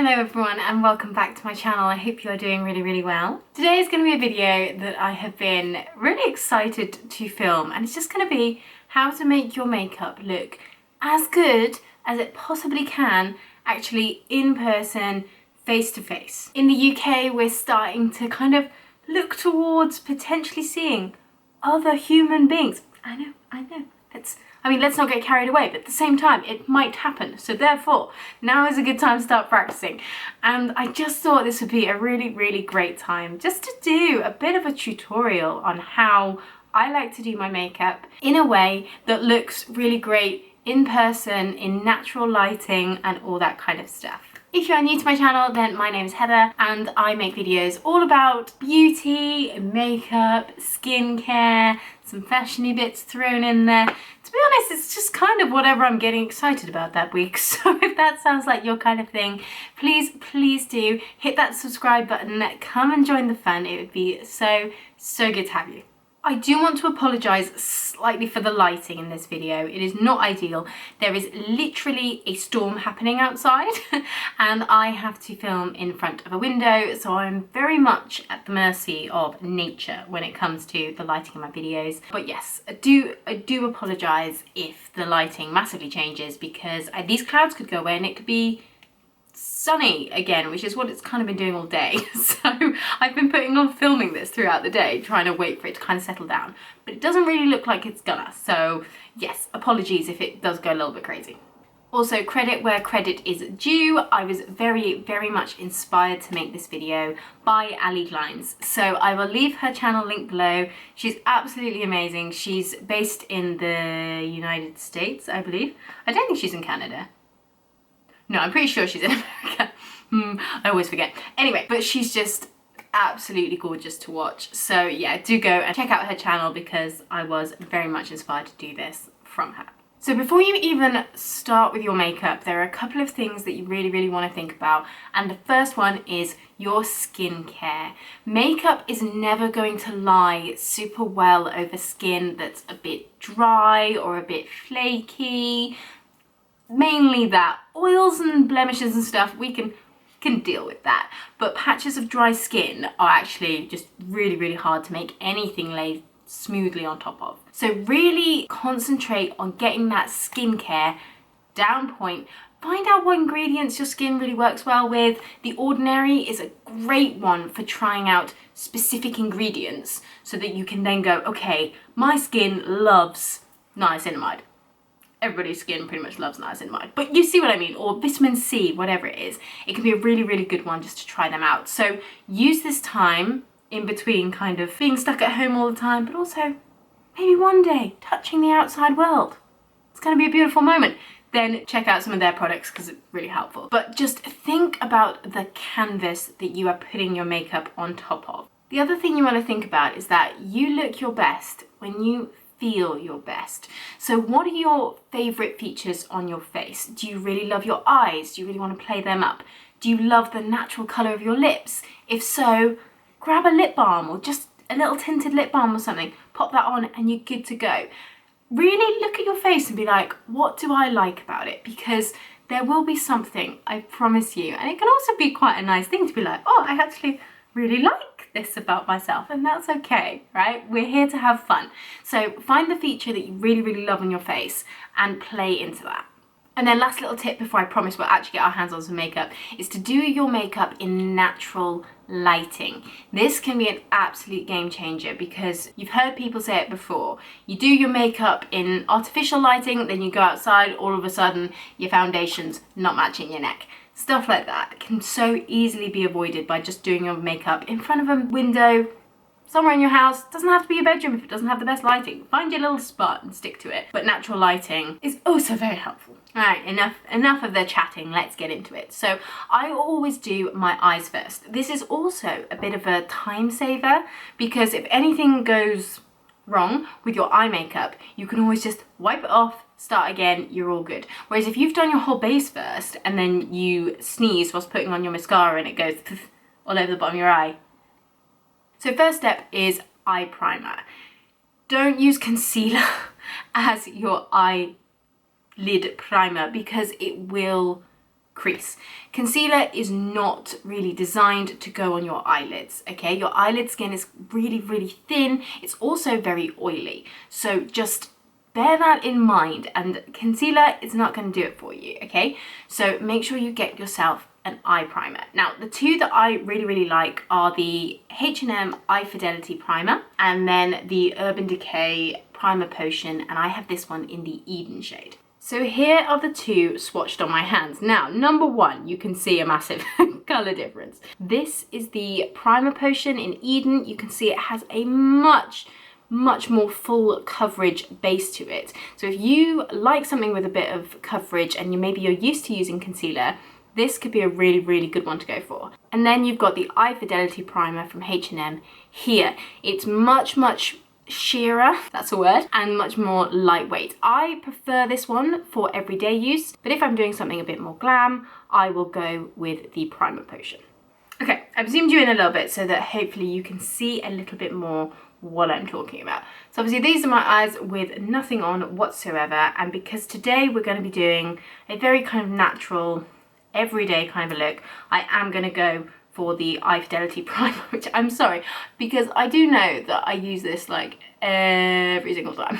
Hello everyone and welcome back to my channel. I hope you are doing really well. Today is going to be a video that I have been really excited to film, and it's just going to be how to make your makeup look as good as it possibly can actually in person, face to face. In the UK we're starting to kind of look towards potentially seeing other human beings. I know. Let's not get carried away, but at the same time, it might happen. So therefore, now is a good time to start practicing. And I just thought this would be a really great time just to do a bit of a tutorial on how I like to do my makeup in a way that looks really great in person, in natural lighting and all that kind of stuff. If you are new to my channel, then my name is Heather and I make videos all about beauty, makeup, skincare, some fashiony bits thrown in there. To be honest, it's just kind of whatever I'm getting excited about that week. So if that sounds like your kind of thing, please do hit that subscribe button, come and join the fun. It would be so good to have you. I do want to apologise slightly for the lighting in this video. It is not ideal. There is literally a storm happening outside and I have to film in front of a window, so I'm very much at the mercy of nature when it comes to the lighting in my videos. But yes, I do apologise if the lighting massively changes, because these clouds could go away and it could be sunny again, which is what it's kind of been doing all day. So I've been putting off filming this throughout the day, trying to wait for it to kind of settle down, but it doesn't really look like it's gonna. So yes, apologies if it does go a little bit crazy. Also, credit where credit is due. I was very much inspired to make this video by Ali Glines. So I will leave her channel link below. She's absolutely amazing. She's based in the United States, I believe. I don't think she's in Canada. No, I'm pretty sure she's in America. I always forget. Anyway, but she's just absolutely gorgeous to watch. So yeah, do go and check out her channel because I was very much inspired to do this from her. So before you even start with your makeup, there are a couple of things that you really want to think about. And the first one is your skincare. Makeup is never going to lie super well over skin that's a bit dry or a bit flaky. Mainly that. Oils and blemishes and stuff, we can deal with that, but patches of dry skin are actually just really hard to make anything lay smoothly on top of. So really concentrate on getting that skincare down point. Find out what ingredients your skin really works well with. The Ordinary is a great one for trying out specific ingredients so that you can then go, okay, my skin loves niacinamide. Everybody's skin pretty much loves niacinamide, but you see what I mean, or vitamin C, whatever it is. It can be a really good one just to try them out. So use this time in between kind of being stuck at home all the time, but also maybe one day touching the outside world. It's going to be a beautiful moment. Then check out some of their products because it's really helpful. But just think about the canvas that you are putting your makeup on top of. The other thing you want to think about is that you look your best when you feel your best. So what are your favorite features on your face? Do you really love your eyes? Do you really want to play them up? Do you love the natural color of your lips? If so, grab a lip balm or just a little tinted lip balm or something, pop that on and you're good to go. Really look at your face and be like, what do I like about it? Because there will be something, I promise you. And it can also be quite a nice thing to be like, oh, I actually really like this about myself, and that's okay, right? We're here to have fun. So find the feature that you really love on your face and play into that. And then last little tip before I promise we'll actually get our hands on some makeup is to do your makeup in natural lighting. This can be an absolute game changer because you've heard people say it before. You do your makeup in artificial lighting, then you go outside, all of a sudden your foundation's not matching your neck. Stuff like that can so easily be avoided by just doing your makeup in front of a window, somewhere in your house. Doesn't have to be your bedroom if it doesn't have the best lighting. Find your little spot and stick to it. But natural lighting is also very helpful. All right, enough of the chatting, let's get into it. So I always do my eyes first. This is also a bit of a time saver because if anything goes wrong with your eye makeup, you can always just wipe it off, start again, you're all good. Whereas if you've done your whole base first and then you sneeze whilst putting on your mascara and it goes all over the bottom of your eye. So first step is eye primer. Don't use concealer as your eyelid primer because it will crease. Concealer is not really designed to go on your eyelids, okay? Your eyelid skin is really, really thin. It's also very oily. So just bear that in mind, and concealer is not going to do it for you, okay? So make sure you get yourself an eye primer. Now, the two that I really, really like are the H&M Eye Fidelity Primer and then the Urban Decay Primer Potion, and I have this one in the Eden shade. So here are the two swatched on my hands. Now, number one, you can see a massive colour difference. This is the Primer Potion in Eden. You can see it has a much more full coverage base to it. So if you like something with a bit of coverage and maybe you're used to using concealer, this could be a really, really good one to go for. And then you've got the Eye Fidelity Primer from H&M here. It's much sheerer, that's a word, and much more lightweight. I prefer this one for everyday use, but if I'm doing something a bit more glam, I will go with the Primer Potion. Okay, I've zoomed you in a little bit so that hopefully you can see a little bit more what I'm talking about. So obviously these are my eyes with nothing on whatsoever, and because today we're going to be doing a very kind of natural, everyday kind of a look, I am going to go for the Eye Fidelity Primer, which I'm sorry, because I do know that I use this like every single time,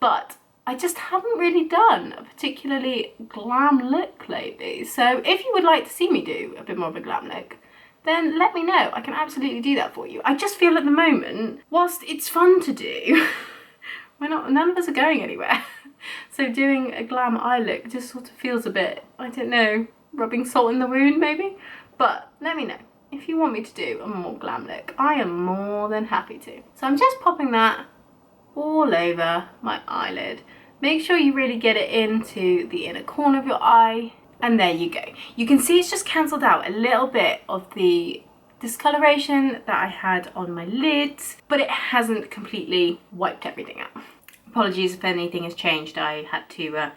but I just haven't really done a particularly glam look lately. So if you would like to see me do a bit more of a glam look, then let me know. I can absolutely do that for you. I just feel at the moment, whilst it's fun to do, none of us are going anywhere. So doing a glam eye look just sort of feels a bit, I don't know, rubbing salt in the wound maybe. But let me know if you want me to do a more glam look. I am more than happy to. So I'm just popping that all over my eyelid. Make sure you really get it into the inner corner of your eye. And there you go. You can see it's just cancelled out a little bit of the discoloration that I had on my lids, but it hasn't completely wiped everything out. Apologies if anything has changed. I had to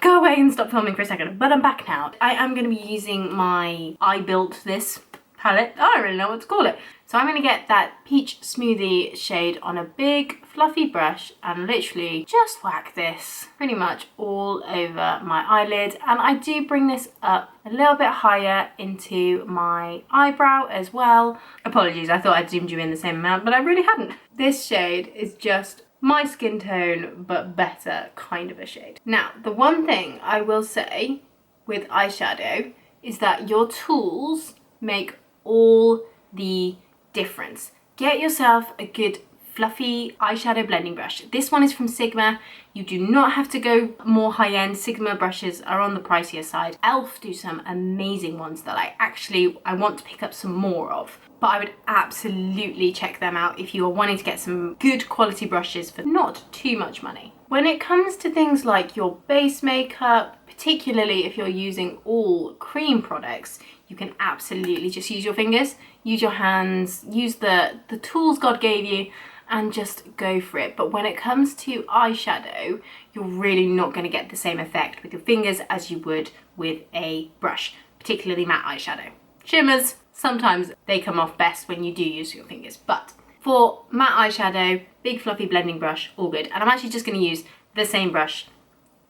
go away and stop filming for a second, but I'm back now. I am going to be using my I Built This palette. I don't really know what to call it. So I'm going to get that Peach Smoothie shade on a big fluffy brush and literally just whack this pretty much all over my eyelid. And I do bring this up a little bit higher into my eyebrow as well. Apologies, I thought I'd zoomed you in the same amount, but I really hadn't. This shade is just my skin tone, but better kind of a shade. Now, the one thing I will say with eyeshadow is that your tools make all the difference. Get yourself a good fluffy eyeshadow blending brush. This one is from Sigma. You do not have to go more high-end. Sigma brushes are on the pricier side. Elf do some amazing ones that I want to pick up some more of. But I would absolutely check them out if you are wanting to get some good quality brushes for not too much money. When it comes to things like your base makeup, particularly if you're using all cream products, you can absolutely just use your fingers, use your hands, use the tools God gave you, and just go for it. But when it comes to eyeshadow, you're really not going to get the same effect with your fingers as you would with a brush, particularly matte eyeshadow. Shimmers, sometimes they come off best when you do use your fingers, but for matte eyeshadow, big fluffy blending brush, all good. And I'm actually just going to use the same brush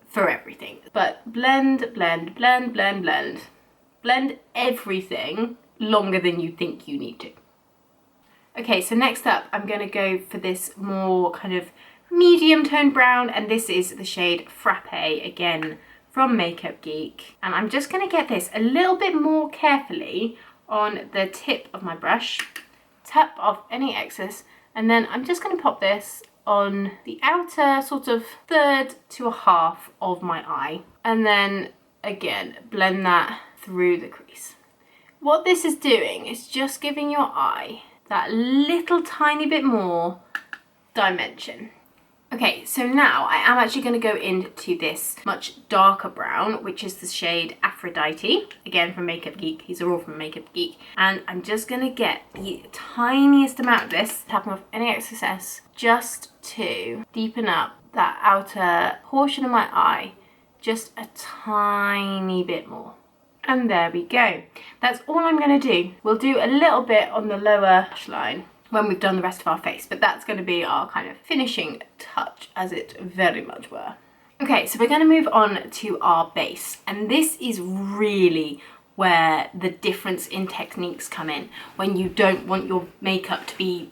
for everything. But blend, blend, blend, blend, blend. Blend everything longer than you think you need to. Okay, so next up, I'm going to go for this more kind of medium toned brown, and this is the shade Frappe, again from Makeup Geek. And I'm just going to get this a little bit more carefully on the tip of my brush, tap off any excess, and then I'm just going to pop this on the outer sort of third to a half of my eye, and then again blend that through the crease. What this is doing is just giving your eye that little tiny bit more dimension. Okay, so now I am actually going to go into this much darker brown, which is the shade Aphrodite, again from Makeup Geek. These are all from Makeup Geek. And I'm just going to get the tiniest amount of this, tapping off any excess, just to deepen up that outer portion of my eye just a tiny bit more. And there we go. That's all I'm going to do. We'll do a little bit on the lower lash line when we've done the rest of our face, but that's going to be our kind of finishing touch, as it very much were. Okay, so we're going to move on to our base, and this is really where the difference in techniques come in, when you don't want your makeup to be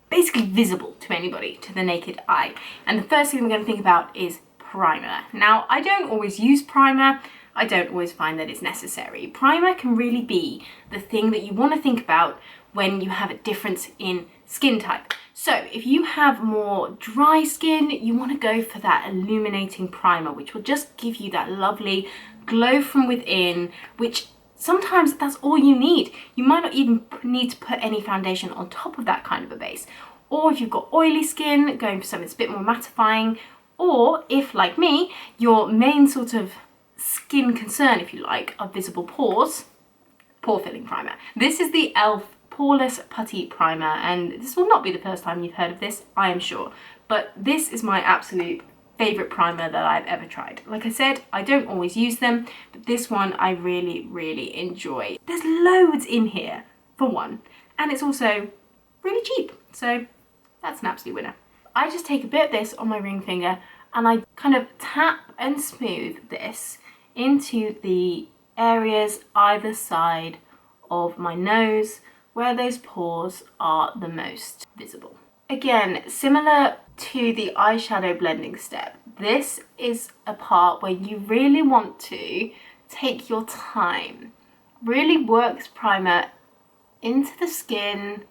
basically visible to anybody, to the naked eye. And the first thing we're going to think about is primer. Now, I don't always use primer. I don't always find that it's necessary. Primer can really be the thing that you want to think about when you have a difference in skin type. So if you have more dry skin, you want to go for that illuminating primer, which will just give you that lovely glow from within, which sometimes that's all you need. You might not even need to put any foundation on top of that kind of a base. Or if you've got oily skin, going for something that's a bit more mattifying. Or if, like me, your main sort of skin concern, if you like, are visible pores, pore filling primer. This is the e.l.f. Poreless Putty Primer, and this will not be the first time you've heard of this, I am sure. But this is my absolute favourite primer that I've ever tried. Like I said, I don't always use them, but this one I really, really enjoy. There's loads in here, for one, and it's also really cheap, so that's an absolute winner. I just take a bit of this on my ring finger and I kind of tap and smooth this into the areas either side of my nose where those pores are the most visible. Again, similar to the eyeshadow blending step, this is a part where you really want to take your time, really work this primer into the skin,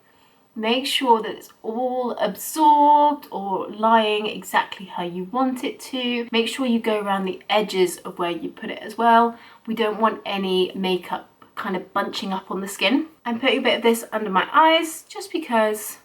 make sure that it's all absorbed or lying exactly how you want it to. Make sure you go around the edges of where you put it as well. We don't want any makeup kind of bunching up on the skin. I'm putting a bit of this under my eyes just because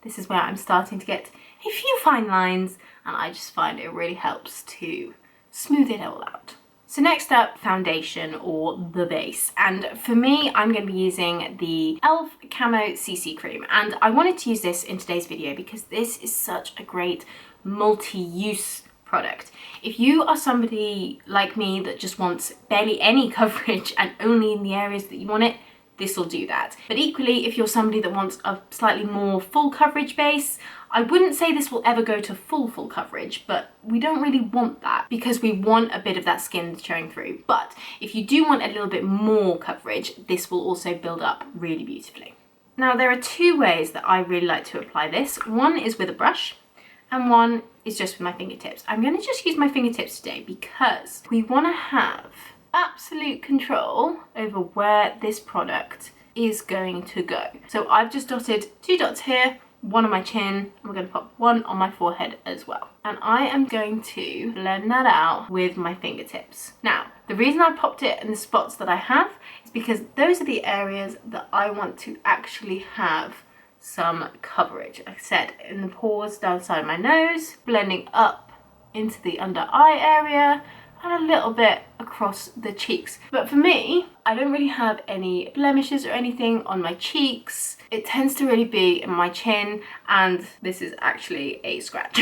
this is where I'm starting to get a few fine lines, and I just find it really helps to smooth it all out. So next up, foundation or the base. And for me, I'm going to be using the e.l.f. Camo CC Cream. And I wanted to use this in today's video because this is such a great multi-use product. If you are somebody like me that just wants barely any coverage and only in the areas that you want it, this will do that. But equally, if you're somebody that wants a slightly more full coverage base, I wouldn't say this will ever go to full coverage, but we don't really want that because we want a bit of that skin showing through. But if you do want a little bit more coverage, this will also build up really beautifully. Now, there are two ways that I really like to apply this. One is with a brush and one is just with my fingertips. I'm going to just use my fingertips today because we want to have absolute control over where this product is going to go. So I've just dotted 2 dots here, one on my chin, and we're going to pop one on my forehead as well. And I am going to blend that out with my fingertips. Now, the reason I popped it in the spots that I have is because those are the areas that I want to actually have some coverage. Like I said, in the pores down the side of my nose, blending up into the under eye area, and a little bit across the cheeks. But for me, I don't really have any blemishes or anything on my cheeks. It tends to really be in my chin, and this is actually a scratch,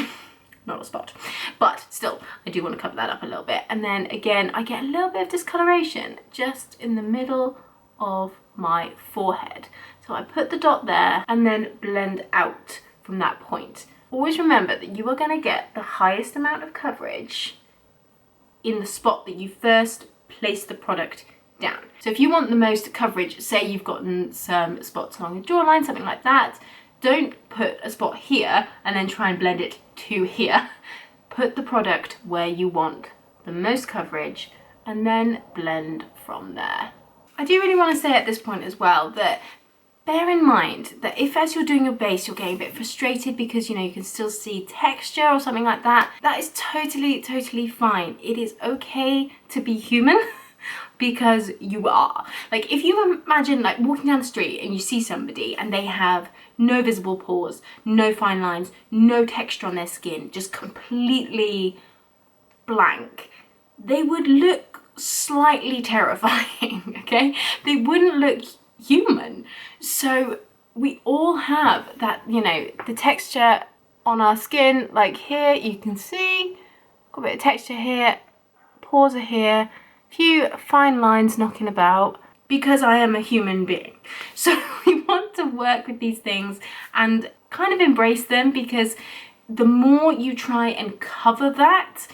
not a spot. But still, I do want to cover that up a little bit. And then again, I get a little bit of discoloration just in the middle of my forehead. So I put the dot there and then blend out from that point. Always remember that you are going to get the highest amount of coverage in the spot that you first place the product down. So if you want the most coverage, say you've gotten some spots along your jawline, something like that, don't put a spot here and then try and blend it to here. Put the product where you want the most coverage and then blend from there. I do really want to say at this point as well that bear in mind that if as you're doing your base you're getting a bit frustrated because you can still see texture or something like that, that is totally fine. It is okay to be human because you are. Like if you imagine like walking down the street and you see somebody and they have no visible pores, no fine lines, no texture on their skin, just completely blank, they would look slightly terrifying, okay? They wouldn't look human. So we all have that, the texture on our skin. Like here you can see got a bit of texture here, pores are here, a few fine lines knocking about because I am a human being. So we want to work with these things and kind of embrace them, because the more you try and cover that,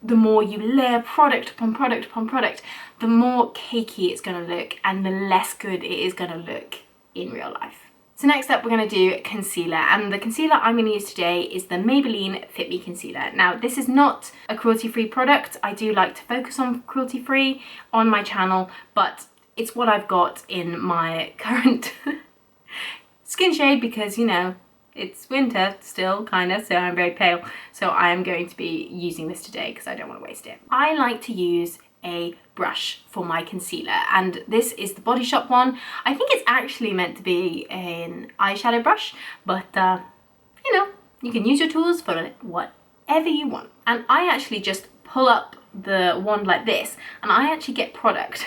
the more you layer product upon product upon product, the more cakey it's going to look and the less good it is going to look in real life. So next up, we're going to do concealer, and the concealer I'm going to use today is the Maybelline Fit Me Concealer. Now, this is not a cruelty-free product. I do like to focus on cruelty-free on my channel, but it's what I've got in my current skin shade because, you know, it's winter still, kind of, so I'm very pale. So I am going to be using this today because I don't want to waste it. I like to use a brush for my concealer, and this is the Body Shop one. I think it's actually meant to be an eyeshadow brush, but you know, you can use your tools for whatever you want. And I actually just pull up the wand like this, and I actually get product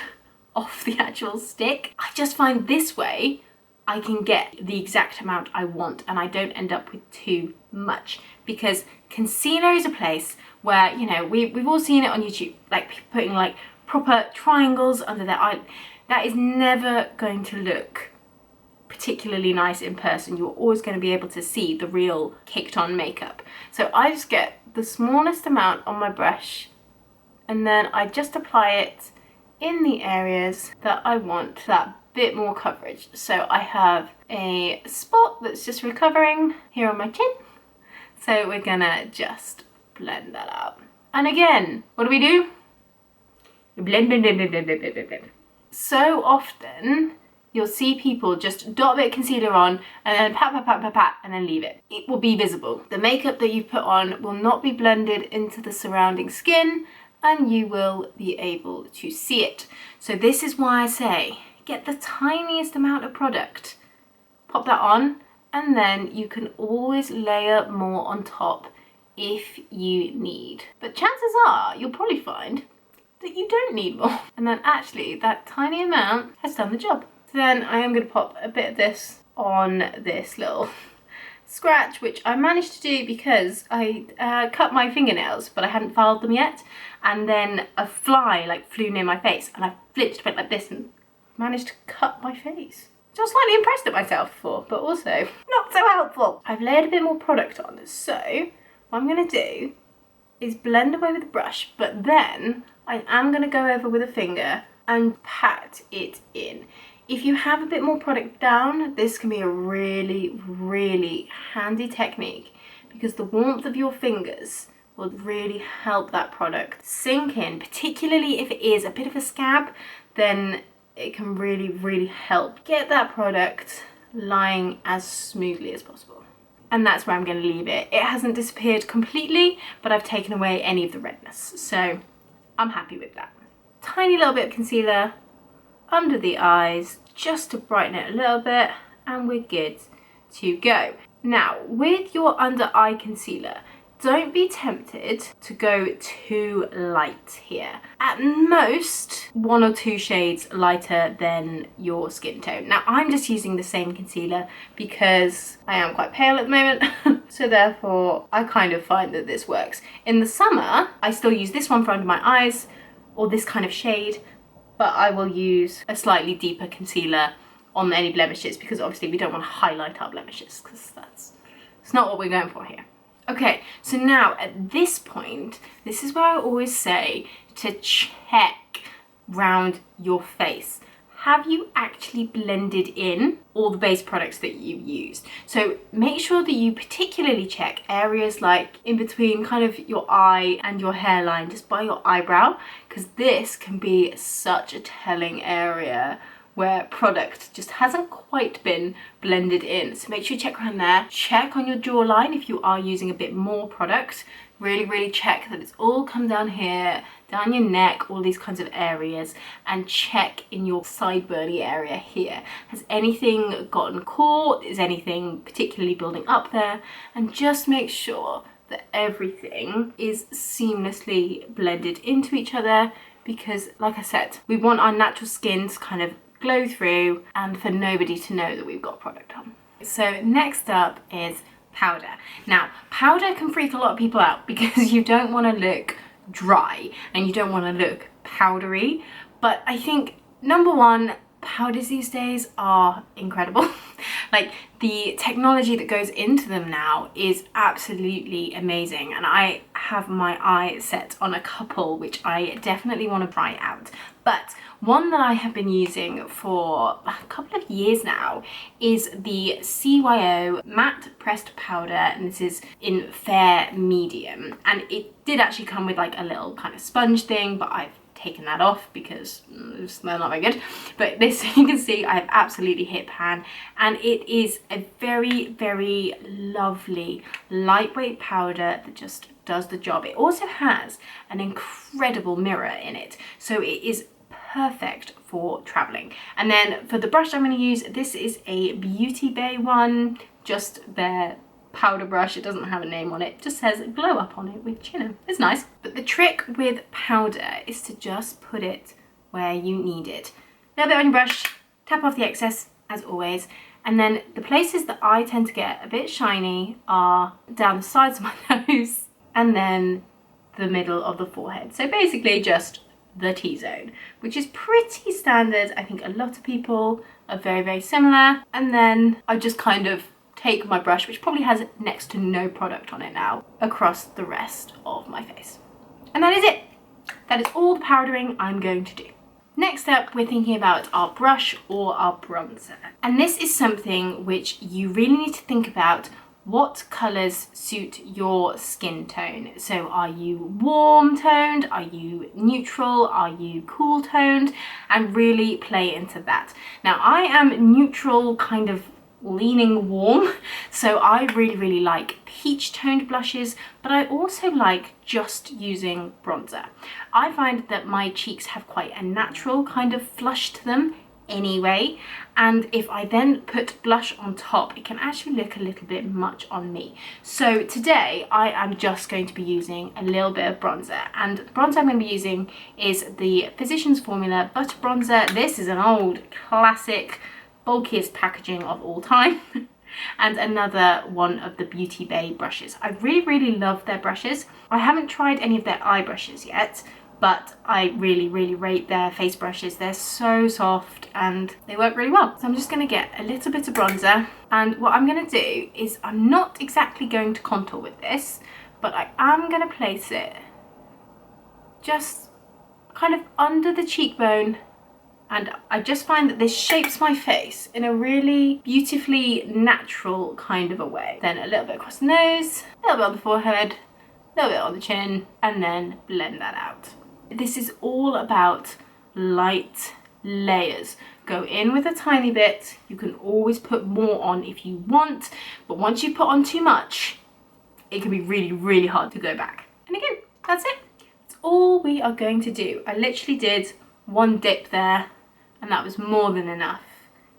off the actual stick. I just find this way I can get the exact amount I want and I don't end up with too much, because concealer is a place where, you know, we've all seen it on YouTube, like people putting like proper triangles under their eye. That is never going to look particularly nice in person. You're always going to be able to see the real caked on makeup. So I just get the smallest amount on my brush and then I just apply it in the areas that I want that bit more coverage. So I have a spot that's just recovering here on my chin. So we're gonna just blend that out. And again, what do? We blend, blend, blend, blend, blend, blend, blend, blend. So often you'll see people just dot a bit of concealer on and then pat, pat, pat, pat, pat, and then leave it. It will be visible. The makeup that you put on will not be blended into the surrounding skin and you will be able to see it. So this is why I say, get the tiniest amount of product, pop that on, and then you can always layer more on top if you need. But chances are you'll probably find that you don't need more. And then actually that tiny amount has done the job. So then I am going to pop a bit of this on this little scratch, which I managed to do because I cut my fingernails, but I hadn't filed them yet. And then a fly like flew near my face and I flipped a bit like this and managed to cut my face. So I was slightly impressed at myself for, but also not so helpful. I've layered a bit more product on, so what I'm going to do is blend away with the brush, but then I am going to go over with a finger and pat it in. If you have a bit more product down, this can be a really, really handy technique because the warmth of your fingers will really help that product sink in, particularly if it is a bit of a scab, then it can really, really help get that product lying as smoothly as possible. And that's where I'm going to leave it. It hasn't disappeared completely, but I've taken away any of the redness. So I'm happy with that. Tiny little bit of concealer under the eyes, just to brighten it a little bit, and we're good to go. Now, with your under eye concealer, don't be tempted to go too light here. At most, 1 or 2 shades lighter than your skin tone. Now, I'm just using the same concealer because I am quite pale at the moment. So therefore, I kind of find that this works. In the summer, I still use this one for under my eyes, or this kind of shade, but I will use a slightly deeper concealer on any blemishes because obviously we don't want to highlight our blemishes because that's not what we're going for here. Okay, so now at this point, this is where I always say to check round your face. Have you actually blended in all the base products that you've used? So make sure that you particularly check areas like in between kind of your eye and your hairline, just by your eyebrow, because this can be such a telling area where product just hasn't quite been blended in. So make sure you check around there. Check on your jawline if you are using a bit more product. Really, really check that it's all come down here, down your neck, all these kinds of areas, and check in your sideburny area here. Has anything gotten caught? Is anything particularly building up there? And just make sure that everything is seamlessly blended into each other because, like I said, we want our natural skin to kind of glow through and for nobody to know that we've got product on. So next up is powder. Now, powder can freak a lot of people out because you don't want to look dry and you don't want to look powdery, but I think number one, powders these days are incredible. Like, the technology that goes into them now is absolutely amazing, and I have my eye set on a couple which I definitely want to try out. But one that I have been using for a couple of years now is the CYO matte pressed powder, and this is in fair medium, and it did actually come with like a little kind of sponge thing, but I've taken that off because they're not very good. But this, you can see I've absolutely hit pan, and it is a very lovely lightweight powder that just does the job. It also has an incredible mirror in it, so it is perfect for traveling. And then for the brush I'm going to use, this is a Beauty Bay one, just their powder brush. It doesn't have a name on it, it just says glow up on it, which, you know, is nice. But the trick with powder is to just put it where you need it. A little bit on your brush, tap off the excess as always, and then the places that I tend to get a bit shiny are down the sides of my nose and then the middle of the forehead. So basically just the T-zone, which is pretty standard. I think a lot of people are very similar. And then I just kind of take my brush, which probably has next to no product on it now, across the rest of my face. And that is it. That is all the powdering I'm going to do. Next up, we're thinking about our brush or our bronzer. And this is something which you really need to think about. What colours suit your skin tone? So are you warm toned? Are you neutral? Are you cool toned? And really play into that. Now, I am neutral, kind of leaning warm, so I really like peach toned blushes, but I also like just using bronzer. I find that my cheeks have quite a natural kind of flush to them anyway, and if I then put blush on top, it can actually look a little bit much on me. So today I am just going to be using a little bit of bronzer, and the bronzer I'm going to be using is the Physicians Formula Butter Bronzer. This is an old classic, bulkiest packaging of all time. And another one of the Beauty Bay brushes. I really love their brushes. I haven't tried any of their eye brushes yet, but I really rate their face brushes. They're so soft and they work really well. So I'm just going to get a little bit of bronzer, and what I'm going to do is I'm not exactly going to contour with this, but I am going to place it just kind of under the cheekbone, and I just find that this shapes my face in a really beautifully natural kind of a way. Then a little bit across the nose, a little bit on the forehead, a little bit on the chin, and then blend that out. This is all about light layers. Go in with a tiny bit. You can always put more on if you want, but once you put on too much, it can be really hard to go back. And again, that's it. That's all we are going to do. I literally did one dip there, and that was more than enough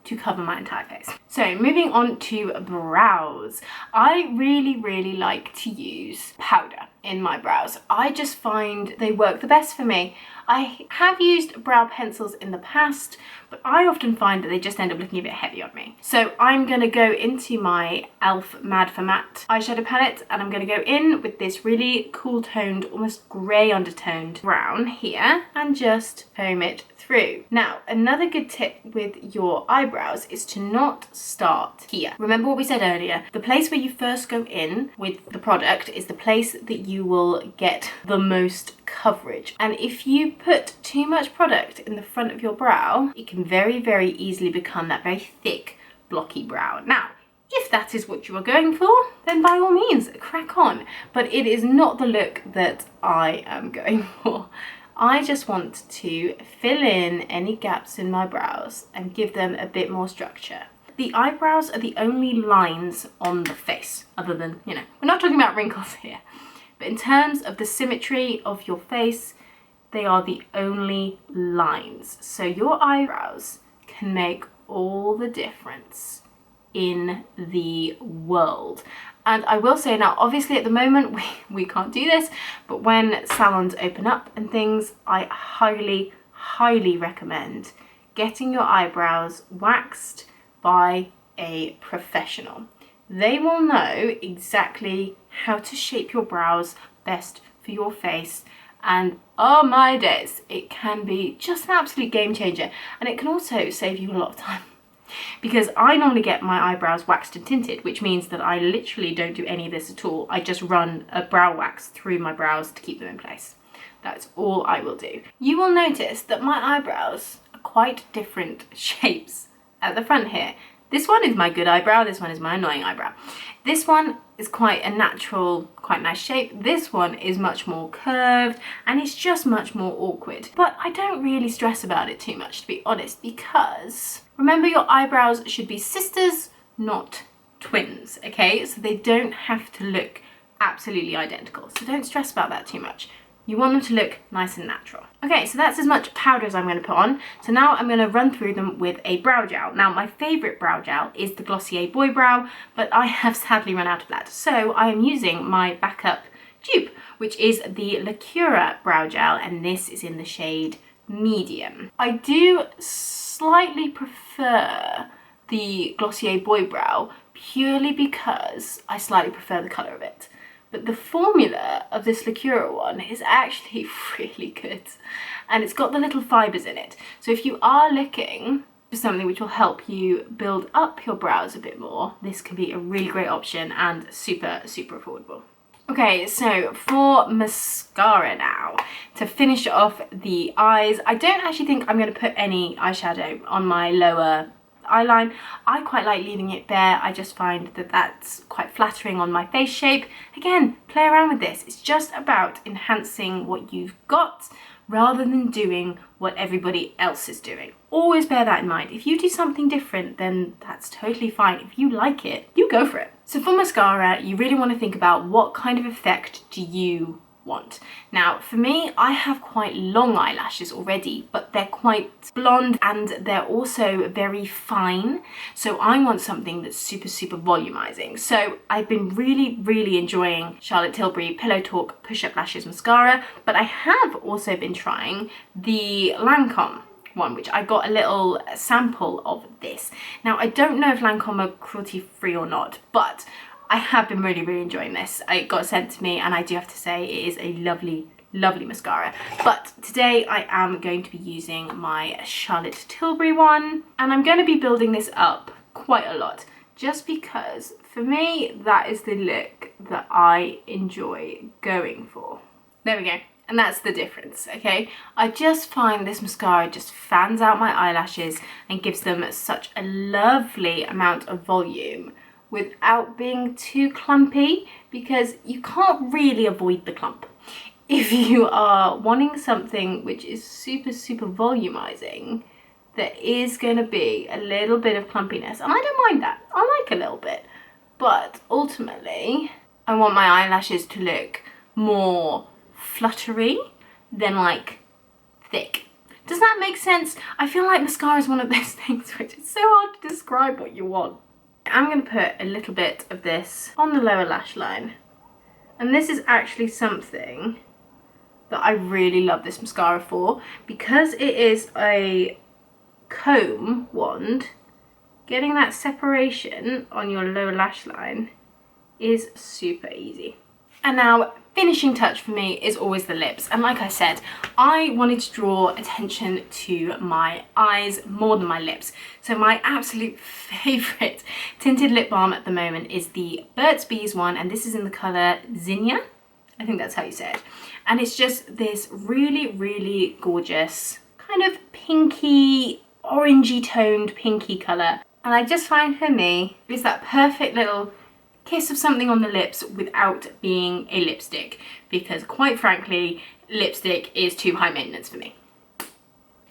to cover my entire face. So moving on to brows. I really like to use powder in my brows. I just find they work the best for me. I have used brow pencils in the past, but I often find that they just end up looking a bit heavy on me. So I'm going to go into my e.l.f. Mad for Matte eyeshadow palette, and I'm going to go in with this really cool toned, almost grey undertoned brown here, and just foam it through. Now, another good tip with your eyebrows is to not start here. Remember what we said earlier, the place where you first go in with the product is the place that you will get the most coverage. And if you put too much product in the front of your brow, it can very easily become that very thick, blocky brow. Now, if that is what you are going for, then by all means, crack on. But it is not the look that I am going for. I just want to fill in any gaps in my brows and give them a bit more structure. The eyebrows are the only lines on the face, other than, you know, we're not talking about wrinkles here. But in terms of the symmetry of your face, they are the only lines. So your eyebrows can make all the difference in the world. And I will say now, obviously at the moment we can't do this, but when salons open up and things, I highly recommend getting your eyebrows waxed by a professional. They will know exactly how to shape your brows best for your face, and oh my days, it can be just an absolute game changer, and it can also save you a lot of time. because I normally get my eyebrows waxed and tinted, which means that I literally don't do any of this at all. I just run a brow wax through my brows to keep them in place. That's all I will do. You will notice that my eyebrows are quite different shapes at the front here. This one is my good eyebrow, this one is my annoying eyebrow. This one is quite a natural, quite nice shape. This one is much more curved and it's just much more awkward. But I don't really stress about it too much, to be honest, because remember, your eyebrows should be sisters, not twins, okay? So they don't have to look absolutely identical. So don't stress about that too much. You want them to look nice and natural. Okay, so that's as much powder as I'm going to put on. So now I'm going to run through them with a brow gel. Now, my favourite brow gel is the Glossier Boy Brow, but I have sadly run out of that. So I am using my backup dupe, which is the Lacura brow gel, and this is in the shade Medium. I do slightly prefer the Glossier Boy Brow purely because I slightly prefer the colour of it. But the formula of this Lacura one is actually really good, and it's got the little fibres in it. So if you are looking for something which will help you build up your brows a bit more, this can be a really great option and super, super affordable. Okay, so for mascara now, to finish off the eyes, I don't actually think I'm going to put any eyeshadow on my lower eyeline. I quite like leaving it bare. I just find that that's quite flattering on my face shape. Again, play around with this. It's just about enhancing what you've got rather than doing what everybody else is doing. Always bear that in mind. If you do something different, then that's totally fine. If you like it, you go for it. So for mascara, you really want to think about what kind of effect do you want. Now, for me, I have quite long eyelashes already, but they're quite blonde and they're also very fine. So I want something that's super, super volumizing. So I've been really enjoying Charlotte Tilbury Pillow Talk Push-Up Lashes Mascara, but I have also been trying the Lancome one, which I got a little sample of this. Now, I don't know if Lancome are cruelty-free or not, but I have been really enjoying this. It got sent to me and I do have to say it is a lovely mascara. But today I am going to be using my Charlotte Tilbury one, and I'm going to be building this up quite a lot just because for me that is the look that I enjoy going for. There we go. And that's the difference, okay? I just find this mascara just fans out my eyelashes and gives them such a lovely amount of volume without being too clumpy, because you can't really avoid the clump. If you are wanting something which is super volumizing, there is going to be a little bit of clumpiness, and I don't mind that. I like a little bit, but ultimately I want my eyelashes to look more fluttery than like thick. Does that make sense? I feel like mascara is one of those things which is so hard to describe what you want. I'm going to put a little bit of this on the lower lash line, and this is actually something that I really love this mascara for, because it is a comb wand. Getting that separation on your lower lash line is super easy. And now, finishing touch for me is always the lips, and like I said, I wanted to draw attention to my eyes more than my lips. So my absolute favourite tinted lip balm at the moment is the Burt's Bees one, and this is in the colour Zinnia. I think that's how you say it. And it's just this really gorgeous kind of pinky, orangey toned pinky colour. And I just find for me, it's that perfect little kiss of something on the lips without being a lipstick, because quite frankly, lipstick is too high maintenance for me.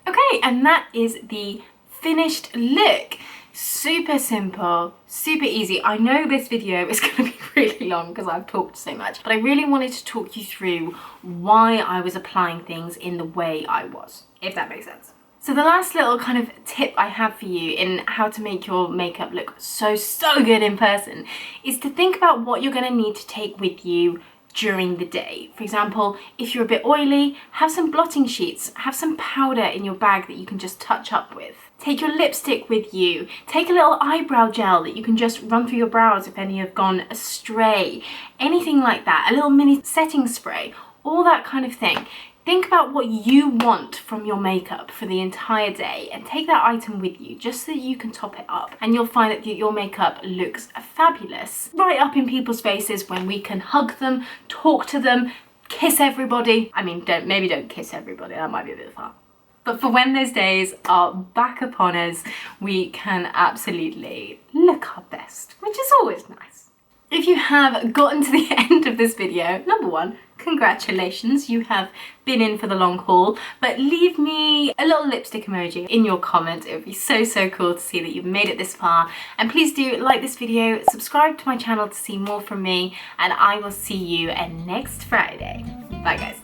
Okay, and that is the finished look. Super simple, super easy. I know this video is going to be really long because I've talked so much, but I really wanted to talk you through why I was applying things in the way I was, if that makes sense. So the last little kind of tip I have for you in how to make your makeup look so good in person is to think about what you're going to need to take with you during the day. For example, if you're a bit oily, have some blotting sheets, have some powder in your bag that you can just touch up with. Take your lipstick with you. Take a little eyebrow gel that you can just run through your brows if any have gone astray. Anything like that. A little mini setting spray, all that kind of thing. Think about what you want from your makeup for the entire day and take that item with you just so that you can top it up, and you'll find that your makeup looks fabulous right up in people's faces when we can hug them, talk to them, kiss everybody. I mean, maybe don't kiss everybody, that might be a bit far. But for when those days are back upon us, we can absolutely look our best, which is always nice. If you have gotten to the end of this video, number one, congratulations, you have been in for the long haul, but leave me a little lipstick emoji in your comments. It would be so cool to see that you've made it this far. And please do like this video, subscribe to my channel to see more from me, and I will see you next Friday. Bye guys.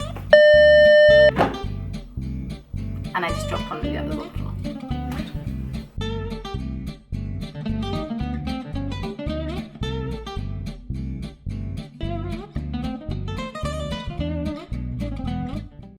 And I just dropped one of the other ones.